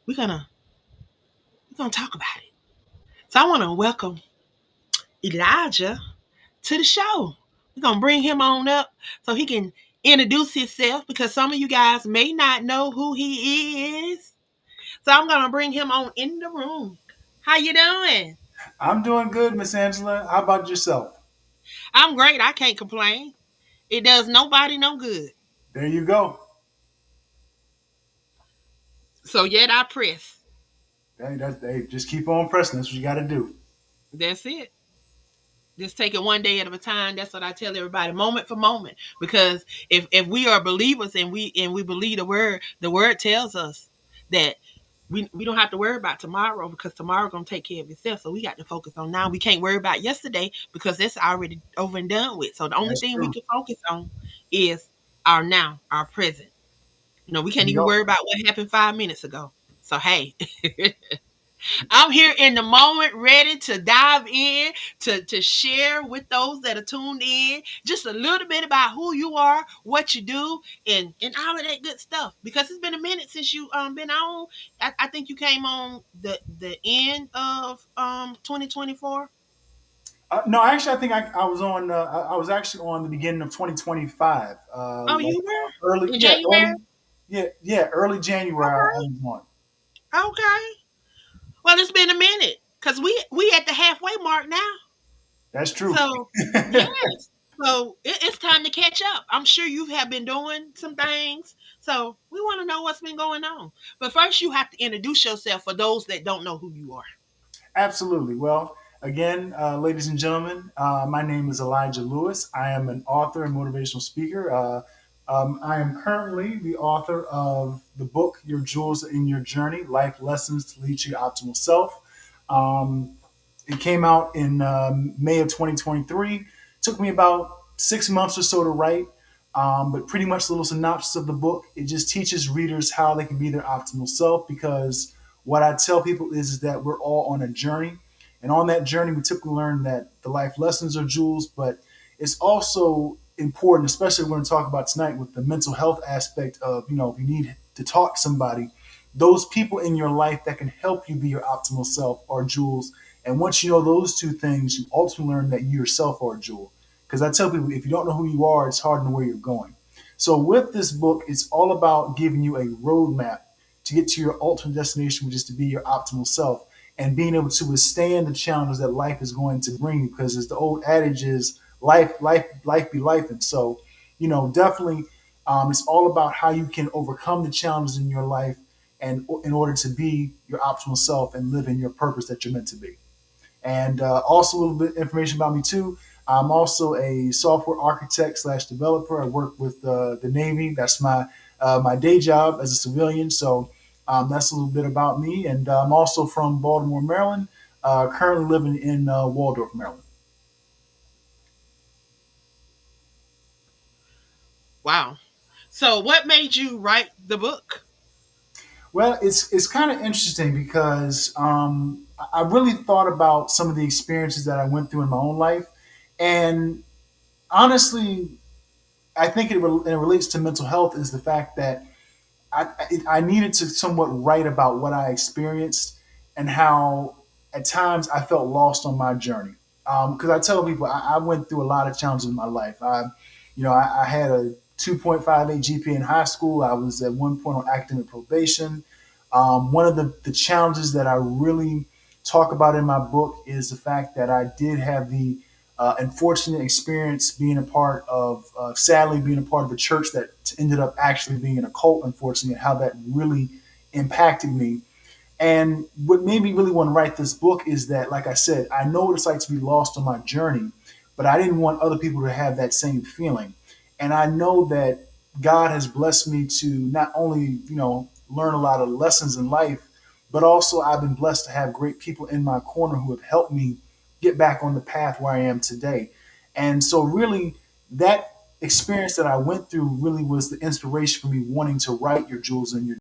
We're gonna we're gonna talk about it. So I want to welcome Elijah to the show. We're gonna bring him on up so he can introduce himself because some of you guys may not know who he is. So I'm gonna bring him on in the room. How you doing? I'm doing good, Miss Angela. How about yourself? I'm great. I can't complain. It does nobody no good. There you go. So yet I press. Hey, just keep on pressing. That's what you got to do. That's it. Just take it one day at a time. That's what I tell everybody, moment for moment. Because if we are believers and we believe the word tells us that we don't have to worry about tomorrow because tomorrow gonna take care of itself. So we got to focus on now. We can't worry about yesterday because that's already over and done with. So the only That's thing we true. can focus on is our now, our present. We can't even Yep. worry about what happened 5 minutes ago. So hey, I'm here in the moment, ready to dive in to share with those that are tuned in just a little bit about who you are, what you do, and all of that good stuff. Because it's been a minute since you been on. I think you came on the end of 2024. No, actually, I think I was on. I was actually on the beginning of 2025. Oh, Like you early, were in yeah, January. early January. I Okay, was on. okay. Well, it's been a minute because we at the halfway mark now. That's true. So, yes. So it's time to catch up. I'm sure you have been doing some things. So we want to know what's been going on. But first, you have to introduce yourself for those that don't know who you are. Absolutely. Well, again, ladies and gentlemen, my name is Elijah Lewis. I am an author and motivational speaker. I am currently the author of the book Your Jewels in Your Journey: Life Lessons to Lead to Your Optimal Self. Um, it came out in May of 2023. Took me about 6 months or so to write, but pretty much the little synopsis of the book. It just teaches readers how they can be their optimal self because what I tell people is that we're all on a journey. And on that journey, we typically learn that the life lessons are jewels, but it's also important, especially we're going to talk about tonight with the mental health aspect of, if you need to talk to somebody, those people in your life that can help you be your optimal self are jewels. And once you know those two things, you ultimately learn that you yourself are a jewel. Because I tell people, if you don't know who you are, it's hard to know where you're going. So with this book, it's all about giving you a roadmap to get to your ultimate destination, which is to be your optimal self and being able to withstand the challenges that life is going to bring you. Because as the old adage is, life be life. And so, definitely, it's all about how you can overcome the challenges in your life and in order to be your optimal self and live in your purpose that you're meant to be. And also a little bit of information about me too. I'm also a software architect slash developer. I work with the Navy. That's my day job as a civilian. So that's a little bit about me. And I'm also from Baltimore, Maryland. Currently living in Waldorf, Maryland. Wow. So, what made you write the book? Well, it's kind of interesting because I really thought about some of the experiences that I went through in my own life, and honestly, I think it relates to mental health is the fact that I needed to somewhat write about what I experienced and how at times I felt lost on my journey. Because I tell people I went through a lot of challenges in my life. I had a 2.58 GPA in high school. I was at one point on academic probation. One of the challenges that I really talk about in my book is the fact that I did have the unfortunate experience being a part of, sadly, being a part of a church that ended up actually being in a cult, unfortunately, and how that really impacted me. And what made me really want to write this book is that, like I said, I know what it's like to be lost on my journey, but I didn't want other people to have that same feeling. And I know that God has blessed me to not only, learn a lot of lessons in life, but also I've been blessed to have great people in my corner who have helped me get back on the path where I am today. And so, really, that experience that I went through really was the inspiration for me wanting to write Your Jewels in Your